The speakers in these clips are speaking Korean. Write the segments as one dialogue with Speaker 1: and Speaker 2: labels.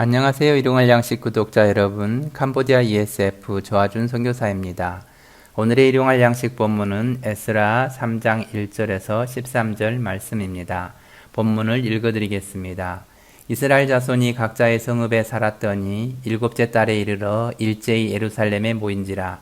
Speaker 1: 안녕하세요. 일용할 양식 구독자 여러분, 캄보디아 ESF 조아준 선교사입니다. 오늘의 일용할 양식 본문은 에스라 3장 1절에서 13절 말씀입니다. 본문을 읽어드리겠습니다. 이스라엘 자손이 각자의 성읍에 살았더니 일곱째 달에 이르러 일제히 예루살렘에 모인지라.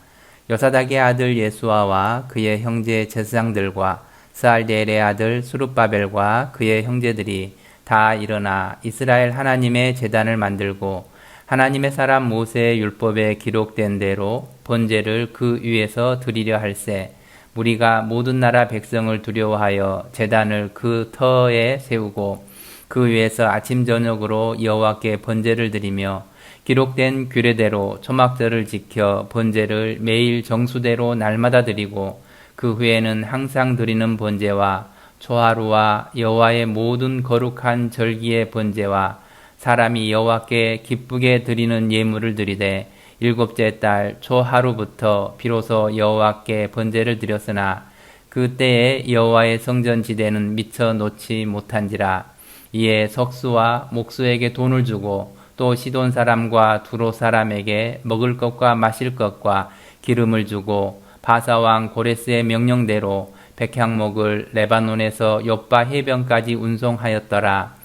Speaker 1: 요사닥의 아들 예수아와 그의 형제 제사장들과 스알디엘의 아들 수룹바벨과 그의 형제들이 다 일어나 이스라엘 하나님의 제단을 만들고 하나님의 사람 모세의 율법에 기록된 대로 번제를 그 위에서 드리려 할세. 무리가 모든 나라 백성을 두려워하여 제단을 그 터에 세우고 그 위에서 아침 저녁으로 여호와께 번제를 드리며 기록된 규례대로 초막절을 지켜 번제를 매일 정수대로 날마다 드리고 그 후에는 항상 드리는 번제와 초하루와 여호와의 모든 거룩한 절기의 번제와 사람이 여호와께 기쁘게 드리는 예물을 드리되 일곱째 달 초하루부터 비로소 여호와께 번제를 드렸으나 그때에 여호와의 성전 지대는 미처 놓지 못한지라. 이에 석수와 목수에게 돈을 주고 또 시돈 사람과 두로 사람에게 먹을 것과 마실 것과 기름을 주고 바사왕 고레스의 명령대로 백향목을 레바논에서 욥바 해변까지 운송하였더라.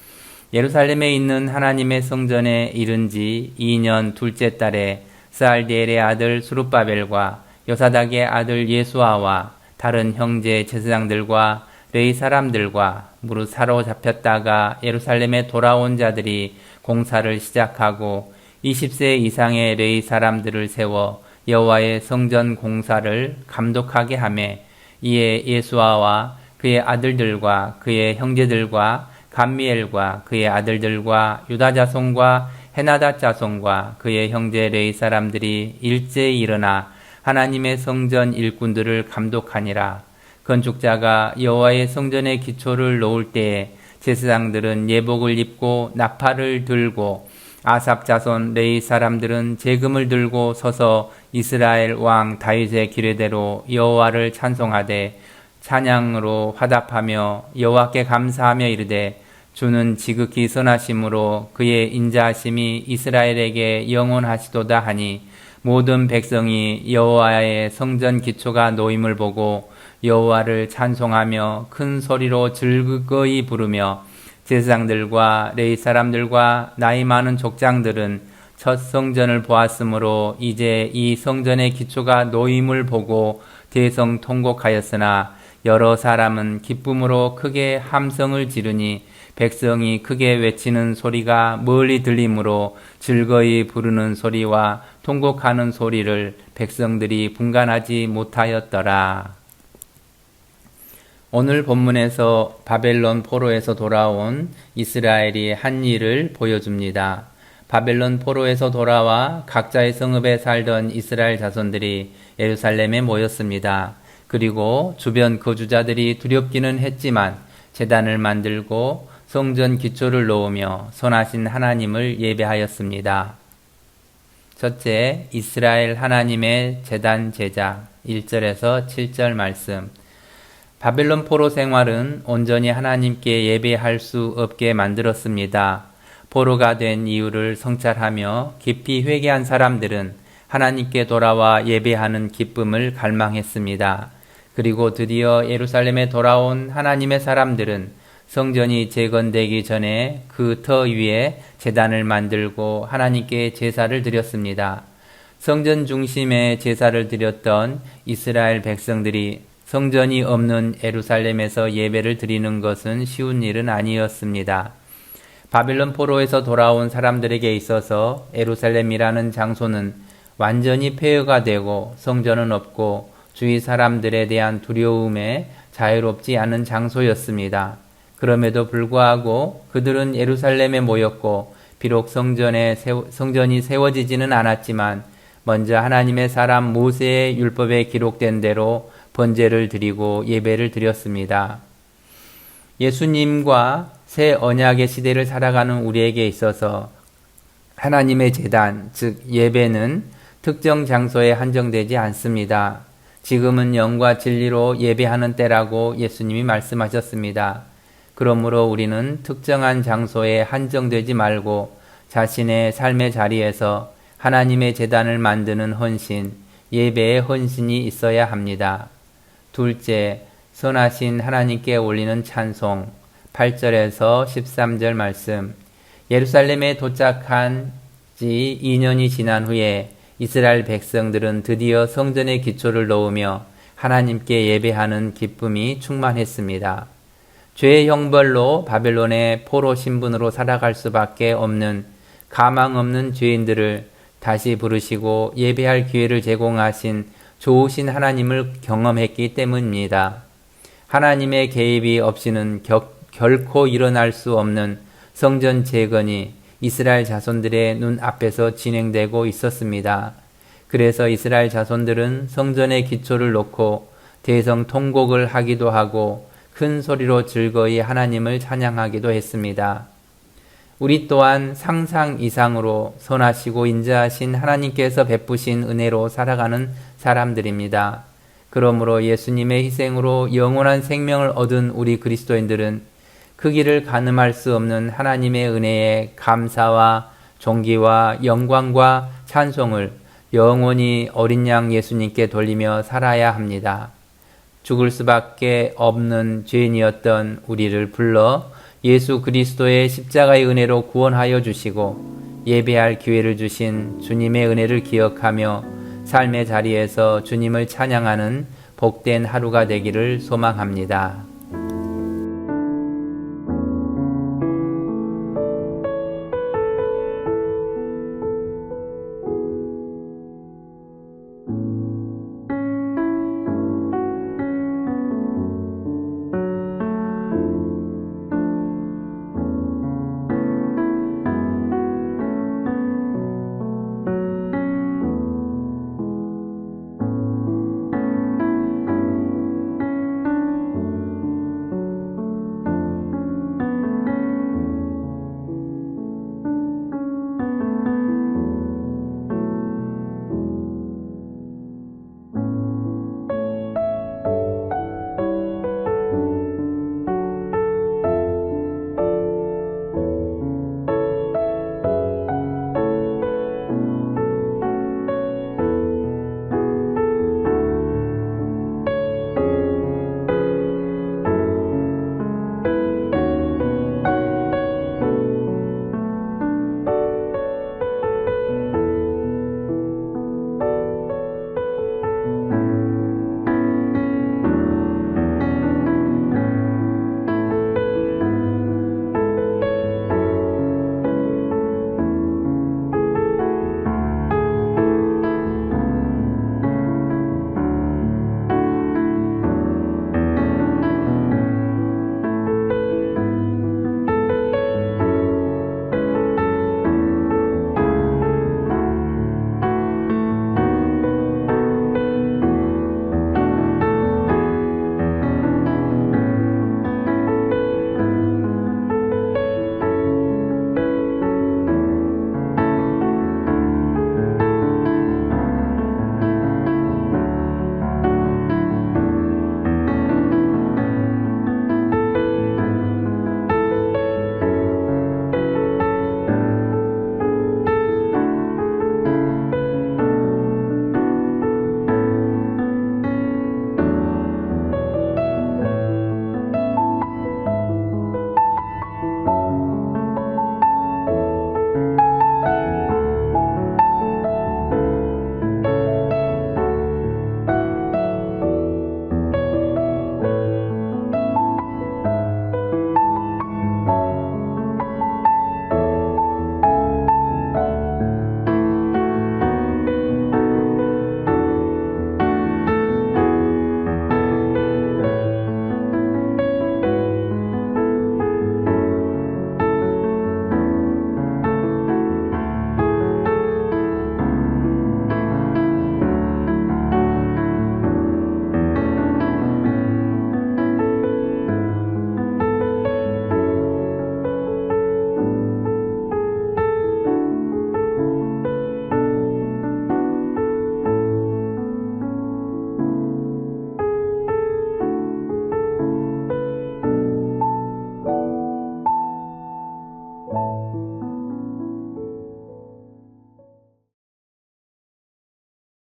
Speaker 1: 예루살렘에 있는 하나님의 성전에 이른 지 2년 둘째 달에 스알디엘의 아들 수룹바벨과 요사닥의 아들 예수아와 다른 형제 제사장들과 레위 사람들과 무릇 사로잡혔다가 예루살렘에 돌아온 자들이 공사를 시작하고 20세 이상의 레위 사람들을 세워 여호와의 성전 공사를 감독하게 하며 이에 예수아와 그의 아들들과 그의 형제들과 감미엘과 그의 아들들과 유다 자손과 헤나다 자손과 그의 형제 레위 사람들이 일제히 일어나 하나님의 성전 일꾼들을 감독하니라. 건축자가 여호와의 성전의 기초를 놓을 때에 제사장들은 예복을 입고 나팔을 들고 아삽 자손 레위 사람들은 제금을 들고 서서 이스라엘 왕 다윗의 규례대로 여호와를 찬송하되 찬양으로 화답하며 여호와께 감사하며 이르되 주는 지극히 선하심으로 그의 인자하심이 이스라엘에게 영원하시도다 하니 모든 백성이 여호와의 성전 기초가 놓임을 보고 여호와를 찬송하며 큰 소리로 즐거이 부르며 제사장들과 레위 사람들과 나이 많은 족장들은 첫 성전을 보았으므로 이제 이 성전의 기초가 놓임을 보고 대성통곡하였으나 여러 사람은 기쁨으로 크게 함성을 지르니 백성이 크게 외치는 소리가 멀리 들리므로 즐거이 부르는 소리와 통곡하는 소리를 백성들이 분간하지 못하였더라. 오늘 본문에서 바벨론 포로에서 돌아온 이스라엘이 한 일을 보여줍니다. 바벨론 포로에서 돌아와 각자의 성읍에 살던 이스라엘 자손들이 예루살렘에 모였습니다. 그리고 주변 거주자들이 두렵기는 했지만 제단을 만들고 성전 기초를 놓으며 선하신 하나님을 예배하였습니다. 첫째, 이스라엘 하나님의 제단 제작 1절에서 7절 말씀. 바벨론 포로 생활은 온전히 하나님께 예배할 수 없게 만들었습니다. 포로가 된 이유를 성찰하며 깊이 회개한 사람들은 하나님께 돌아와 예배하는 기쁨을 갈망했습니다. 그리고 드디어 예루살렘에 돌아온 하나님의 사람들은 성전이 재건되기 전에 그 터 위에 제단을 만들고 하나님께 제사를 드렸습니다. 성전 중심에 제사를 드렸던 이스라엘 백성들이 성전이 없는 예루살렘에서 예배를 드리는 것은 쉬운 일은 아니었습니다. 바벨론 포로에서 돌아온 사람들에게 있어서 예루살렘이라는 장소는 완전히 폐허가 되고 성전은 없고 주위 사람들에 대한 두려움에 자유롭지 않은 장소였습니다. 그럼에도 불구하고 그들은 예루살렘에 모였고 비록 성전이 세워지지는 않았지만 먼저 하나님의 사람 모세의 율법에 기록된 대로 번제를 드리고 예배를 드렸습니다. 예수님과 새 언약의 시대를 살아가는 우리에게 있어서 하나님의 제단, 즉 예배는 특정 장소에 한정되지 않습니다. 지금은 영과 진리로 예배하는 때라고 예수님이 말씀하셨습니다. 그러므로 우리는 특정한 장소에 한정되지 말고 자신의 삶의 자리에서 하나님의 제단을 만드는 헌신, 예배의 헌신이 있어야 합니다. 둘째, 선하신 하나님께 올리는 찬송, 8절에서 13절 말씀. 예루살렘에 도착한 지 2년이 지난 후에 이스라엘 백성들은 드디어 성전의 기초를 놓으며 하나님께 예배하는 기쁨이 충만했습니다. 죄의 형벌로 바벨론의 포로 신분으로 살아갈 수밖에 없는 가망 없는 죄인들을 다시 부르시고 예배할 기회를 제공하신 좋으신 하나님을 경험했기 때문입니다. 하나님의 개입이 없이는 결코 일어날 수 없는 성전 재건이 이스라엘 자손들의 눈앞에서 진행되고 있었습니다. 그래서 이스라엘 자손들은 성전의 기초를 놓고 대성통곡을 하기도 하고 큰 소리로 즐거이 하나님을 찬양하기도 했습니다. 우리 또한 상상 이상으로 선하시고 인자하신 하나님께서 베푸신 은혜로 살아가는 사람들입니다. 그러므로 예수님의 희생으로 영원한 생명을 얻은 우리 그리스도인들은 그 길을 가늠할 수 없는 하나님의 은혜에 감사와 존귀와 영광과 찬송을 영원히 어린 양 예수님께 돌리며 살아야 합니다. 죽을 수밖에 없는 죄인이었던 우리를 불러 예수 그리스도의 십자가의 은혜로 구원하여 주시고 예배할 기회를 주신 주님의 은혜를 기억하며 삶의 자리에서 주님을 찬양하는 복된 하루가 되기를 소망합니다.